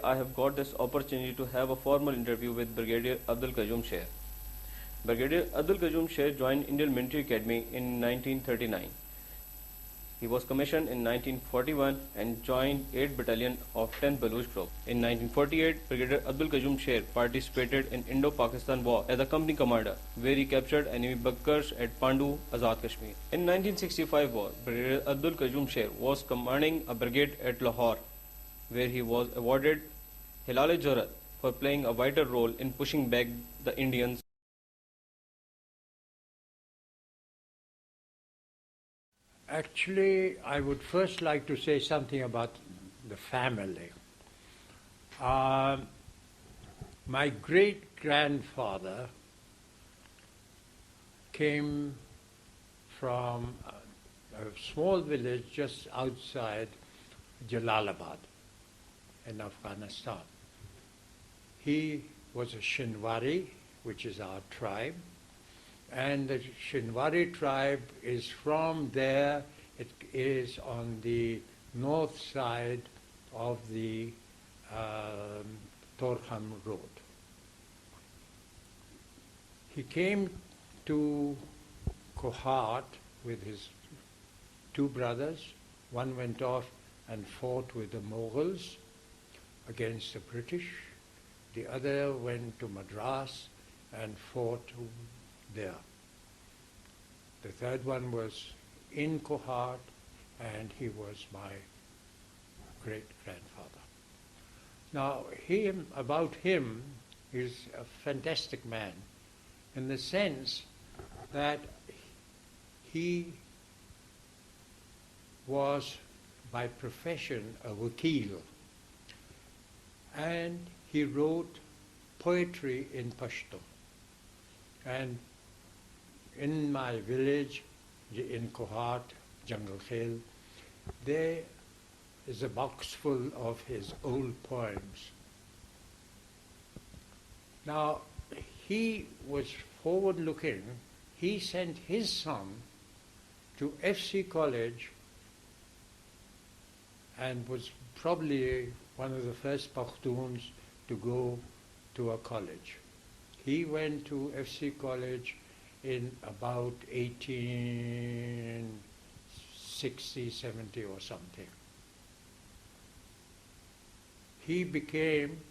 I have got this opportunity to have a formal interview with Brigadier Abdul Qayyum Sher. Brigadier Abdul Qayyum Sher joined Indian Military Academy in 1939. He was commissioned in 1941 and joined 8th Battalion of 10th Baluch Group. In 1948, Brigadier Abdul Qayyum Sher participated in Indo-Pakistan War as a company commander, where he captured enemy bunkers at Pandu, Azad Kashmir. In 1965 war, Brigadier Abdul Qayyum Sher was commanding a brigade at Lahore, where he was awarded Hilal-e-Jurrat for playing a vital role in pushing back the Indians. Actually, I would first like to say something about the family. My great-grandfather came from a small village just outside Jalalabad in Afghanistan. He was a Shinwari, which is our tribe. And the Shinwari tribe is from there. It is on the north side of the Torkham Road. He came to Kohat with his two brothers. One went off and fought with the Mughals against the British. The other went to Madras and fought there. The third one was in Kohat, and he was my great-grandfather. Now, about him, he's a fantastic man in the sense that he was by profession a wakil, and he wrote poetry in Pashto. And in my village, in Kohat, Jungle Khel, there is a box full of his old poems. Now, he was forward-looking. He sent his son to FC College and was probably one of the first Pakhtuns to go to a college. He went to FC College in about 1860, 70 or something. He became,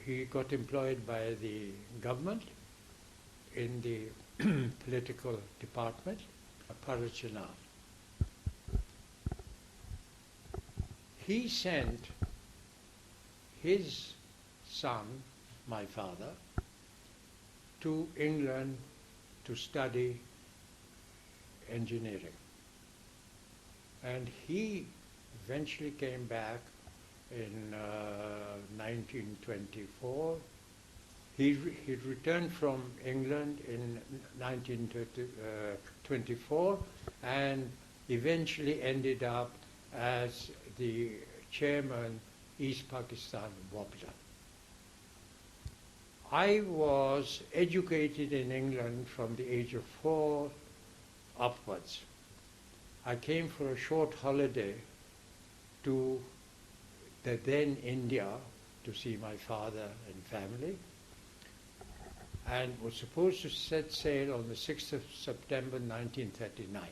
he got employed by the government in the political department, Parachana. He sent his son, my father, to England to study engineering. And he eventually came back in 1924. He returned from England in 1924 and eventually ended up as the chairman East Pakistan Wobbler. I was educated in England from the age of 4 upwards. I came for a short holiday to the then India to see my father and family, and was supposed to set sail on the 6th of September 1939.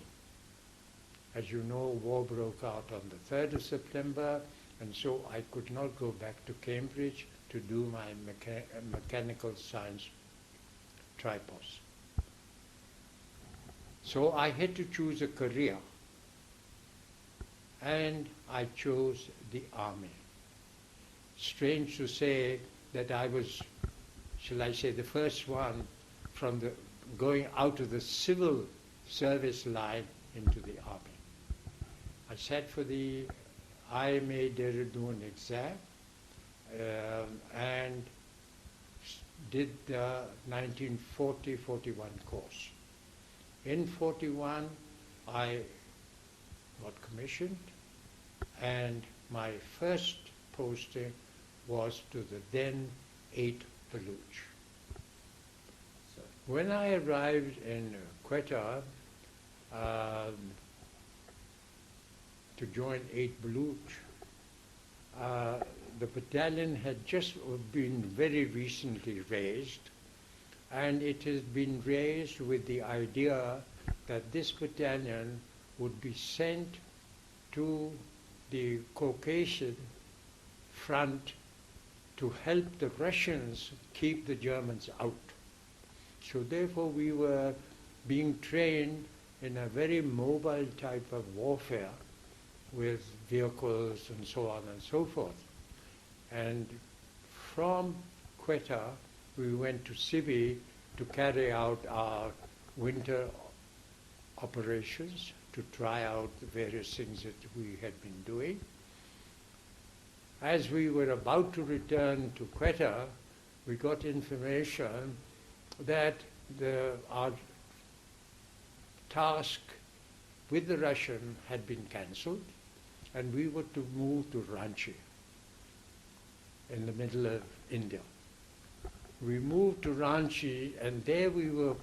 As you know, war broke out on the 3rd of September, and so I could not go back to Cambridge to do my mechanical science tripos. So I had to choose a career, and I chose the army. Strange to say that I was, shall I say, the first one from going out of the civil service line into the army. I sat for the IMA Dehradun exam and did the 1940-41 course. In 41, I got commissioned, and my first posting was to the then 8th Baluch. So when I arrived in Quetta to join 8th Baluch, the battalion had just been very recently raised, and it has been raised with the idea that this battalion would be sent to the Caucasian front to help the Russians keep the Germans out. So therefore we were being trained in a very mobile type of warfare with vehicles and so on and so forth. And from Quetta we went to Sibi to carry out our winter operations, to try out the various things that we had been doing. As we were about to return to Quetta, we got information that our task with the Russian had been cancelled, and we were to move to Ranchi in the middle of India. We moved to Ranchi, and there we were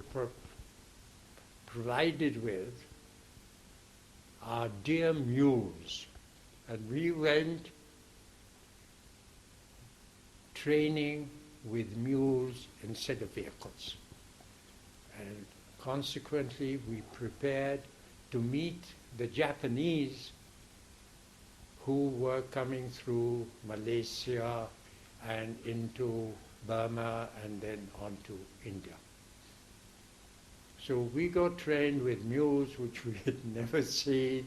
provided with our dear mules, and we went training with mules instead of vehicles. And consequently, we prepared to meet the Japanese who were coming through Malaysia and into Burma and then on to India. So we got trained with mules which we had never seen,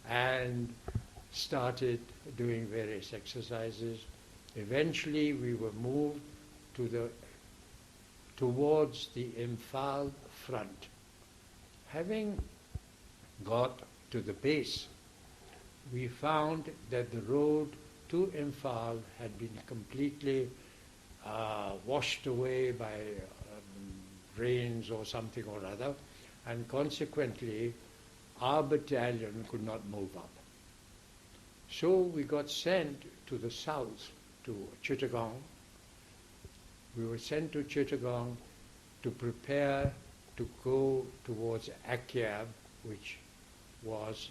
and started doing various exercises. Eventually we were moved towards the Imphal front. Having got to the base, we found that the road to Imphal had been completely washed away by rains or something or other, and consequently our battalion could not move up. So we got sent to the south, to Chittagong. We were sent to Chittagong to prepare to go towards Akyab, which was,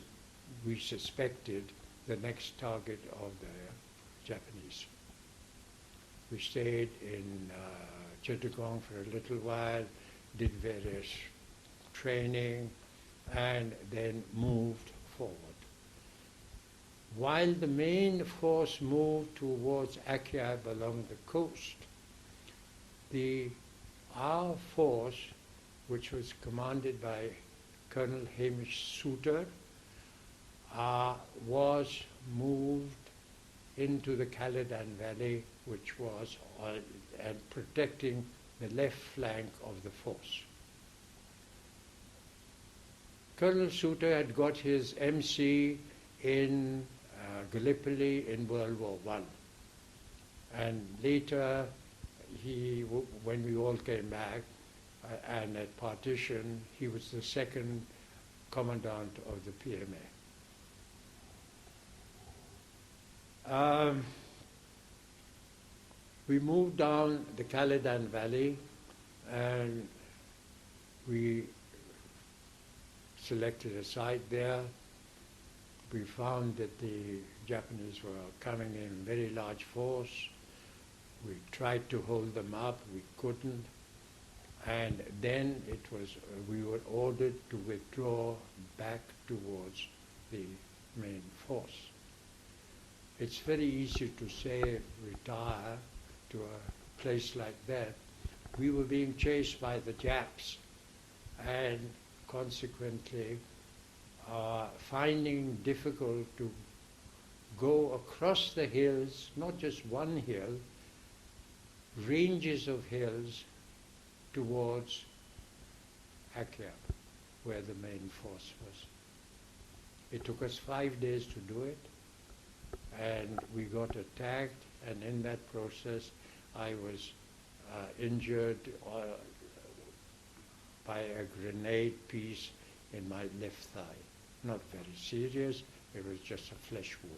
we suspected, the next target of the Japanese. We stayed in Chittagong for a little while, did various training, and then moved forward. While the main force moved towards Akyab along the coast, our force, which was commanded by Colonel Hamish Souter, was moved into the Caladan Valley, which was protecting the left flank of the force. Colonel Souter had got his MC in Gallipoli in World War I. And later, when we all came back, and at partition, he was the second commandant of the PMA. We moved down the Caladan Valley, and we selected a site there. We found that the Japanese were coming in very large force. We tried to hold them up, we couldn't. And then we were ordered to withdraw back towards the main force. It's very easy to say retire to a place like that. We were being chased by the Japs, and consequently finding difficult to go across the hills, not just one hill, ranges of hills towards Akyab, where the main force was. It took us 5 days to do it, and we got attacked, and in that process I was injured by a grenade piece in my left thigh. Not very serious, it was just a flesh wound.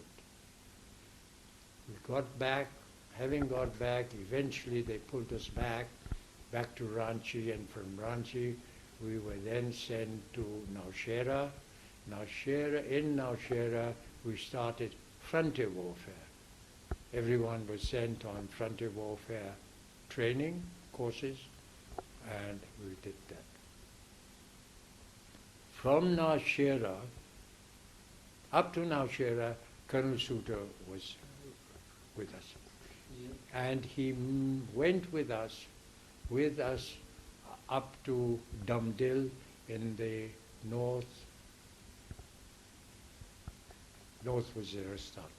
We got back. Having got back, eventually they pulled us back to Ranchi, and from Ranchi we were then sent to Nowshera. In Nowshera we started frontier warfare. everyone was sent on frontier warfare training courses, and we did that. From Nowshera, up to Nowshera, Colonel Suter was with us. And he went with us up to Damdil in the north Waziristan.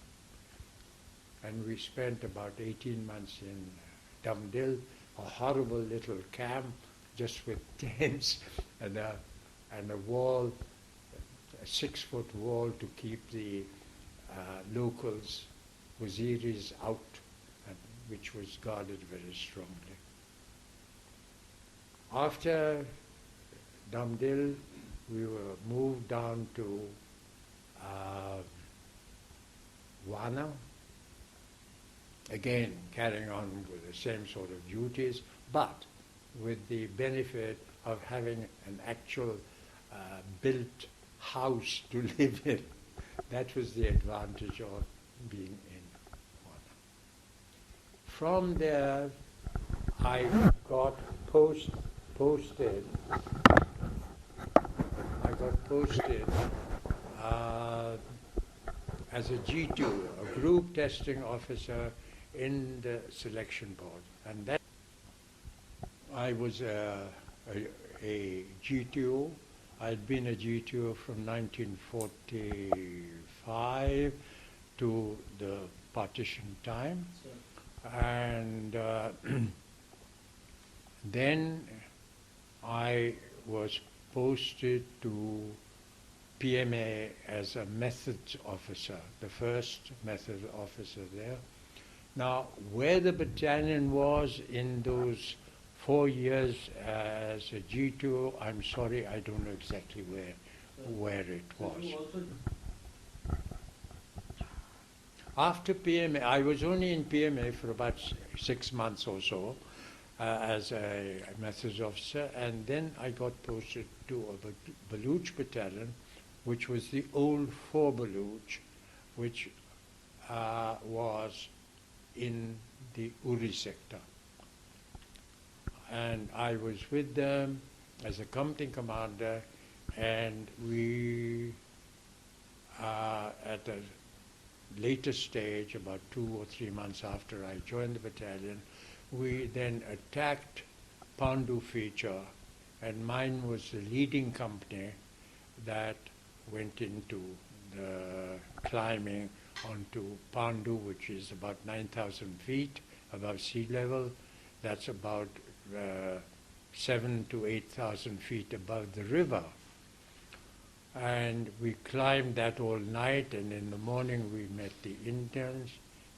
And we spent about 18 months in Damdil, a horrible little camp just with tents and a wall, a 6-foot wall to keep the locals, Waziris, out, which was guarded very strongly. After Damdil, we were moved down to Wana, again carrying on with the same sort of duties, but with the benefit of having an actual built house to live in. That was the advantage of being in Wana. From there, I got posted. As a G2, a group testing officer in the selection board, and that I was a G2. I'd been a G2 from 1945 to the partition time, and then I was posted to PMA as a methods officer, the first methods officer there. Now, where the battalion was in those 4 years as a G2, I'm sorry, I don't know exactly where it was. After PMA, I was only in PMA for about 6 months or so as a methods officer, and then I got posted to a Baluch battalion, which was the old 4 Baluch, which was in the Uri sector. And I was with them as a company commander, and we, at a later stage, about 2 or 3 months after I joined the battalion, we then attacked Pandu feature, and mine was the leading company that went into the climbing onto Pandu, which is about 9,000 feet above sea level. That's about 7,000 to 8,000 feet above the river. And we climbed that all night, and in the morning we met the Indians,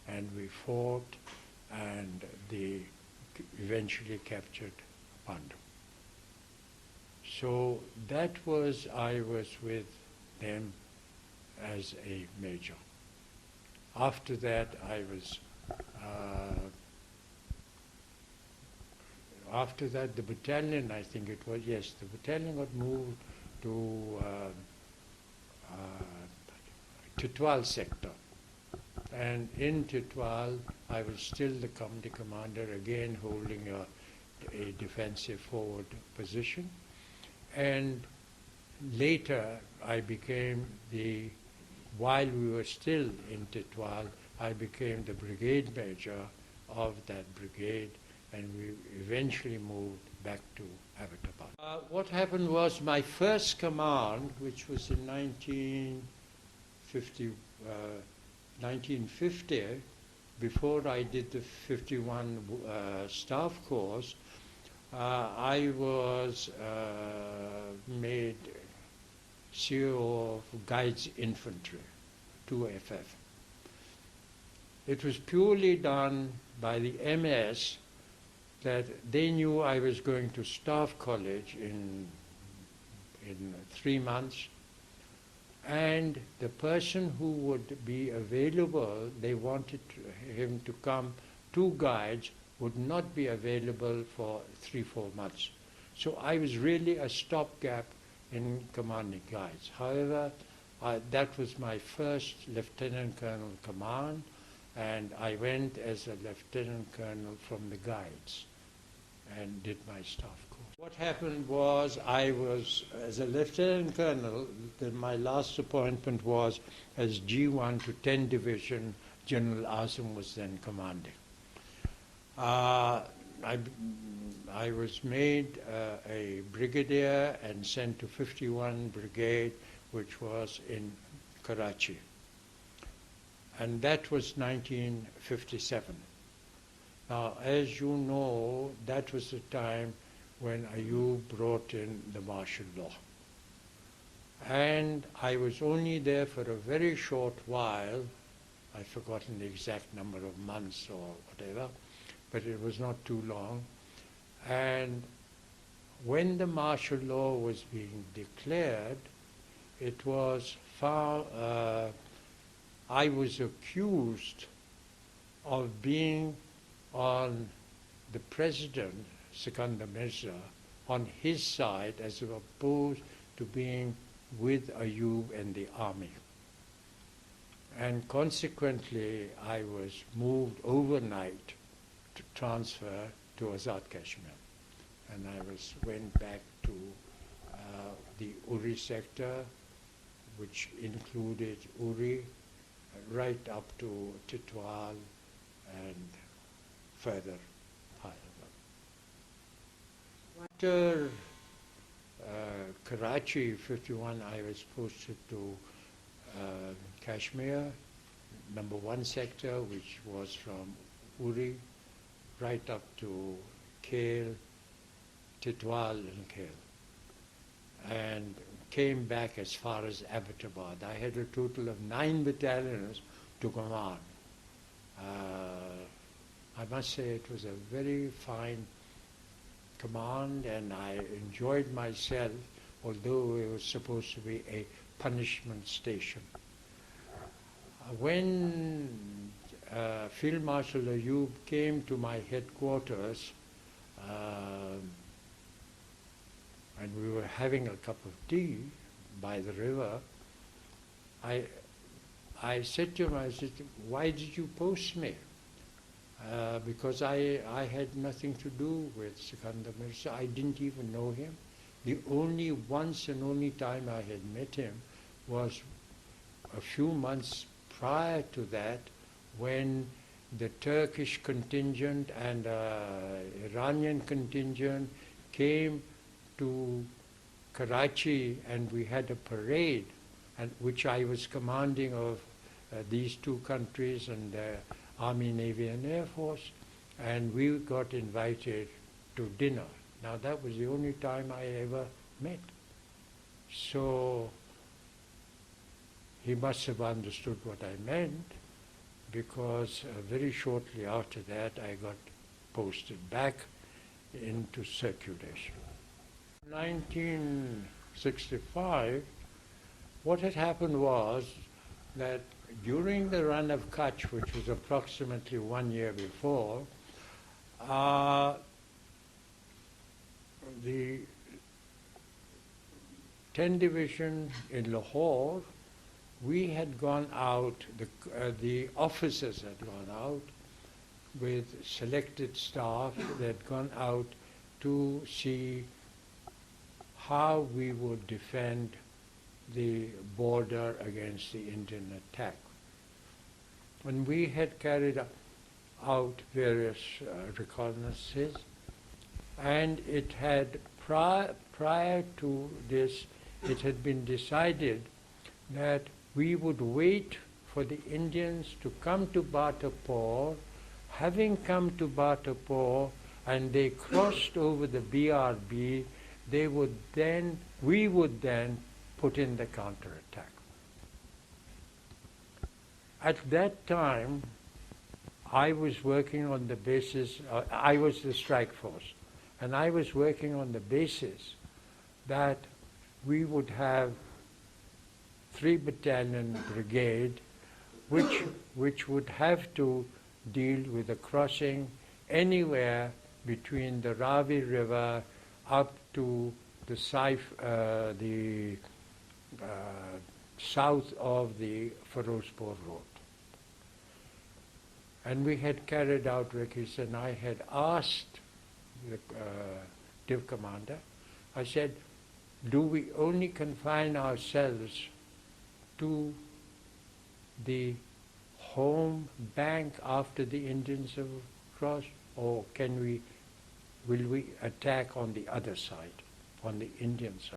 and we fought, and they eventually captured Pandu. So that was, I was with them as a major. After that, I was, after that, the battalion, I think it was, yes, the battalion got moved to Titwal sector. And in Titwal, I was still the company commander, again holding a defensive forward position. And later, I became while we were still in Titwal, I became the brigade major of that brigade, and we eventually moved back to Abbottabad. What happened was my first command, which was in 1950, before I did the 51 staff course, I was made CEO of Guides Infantry, 2FF. It was purely done by the MS that they knew I was going to staff college in 3 months, and the person who would be available, they wanted him to come to Guides, would not be available for 3-4 months. So I was really a stopgap in commanding Guides. However, that was my first lieutenant colonel command, and I went as a lieutenant colonel from the guides and did my staff course. What happened was I was, as a lieutenant colonel, my last appointment was as G1 to 10 Division. General Azam was then commanding. I was made a brigadier and sent to 51 Brigade, which was in Karachi. And that was 1957. Now, as you know, that was the time when Ayub brought in the martial law. And I was only there for a very short while. I've forgotten the exact number of months or whatever, but it was not too long. And when the martial law was being declared, it was found, I was accused of being on the president, Sikandar Mirza, on his side as opposed to being with Ayub and the army. And consequently, I was moved overnight to transfer to Azad Kashmir. And I went back to the Uri sector, which included Uri, right up to Titwal and further Hyderabad. After Karachi 51, I was posted to Kashmir, number 1 sector, which was from Uri right up to Kale, Titwal and Kale, and came back as far as Abbottabad. I had a total of 9 battalions to command. I must say it was a very fine command, and I enjoyed myself, although it was supposed to be a punishment station. When Field Marshal Ayub came to my headquarters, and we were having a cup of tea by the river, I said to him, I said, why did you post me? Because I had nothing to do with Sikandar Mirza. I didn't even know him. The only once and only time I had met him was a few months prior to that, when the Turkish contingent and Iranian contingent came to Karachi, and we had a parade, and which I was commanding of these two countries and Army, Navy and Air Force, and we got invited to dinner. Now that was the only time I ever met. So he must have understood what I meant, because very shortly after that I got posted back into circulation. 1965, what had happened was that during the run of Kutch, which was approximately 1 year before, the 10 Division in Lahore, we had gone out, the officers had gone out with selected staff. They had gone out to see how we would defend the border against the Indian attack. And we had carried out various reconnaissances, and it had, prior to this, it had been decided that we would wait for the Indians to come to Batapur. Having come to Batapur and they crossed over the BRB, we would then put in the counterattack. At that time, I was working on the basis, I was the strike force, and I was working on the basis that we would have 3 battalion brigade, which would have to deal with the crossing anywhere between the Ravi River up to the south of the Firozpur Road. And we had carried out recce, and I had asked the div commander, I said, do we only confine ourselves to the home bank after the Indians have crossed, or will we attack on the other side, on the Indian side?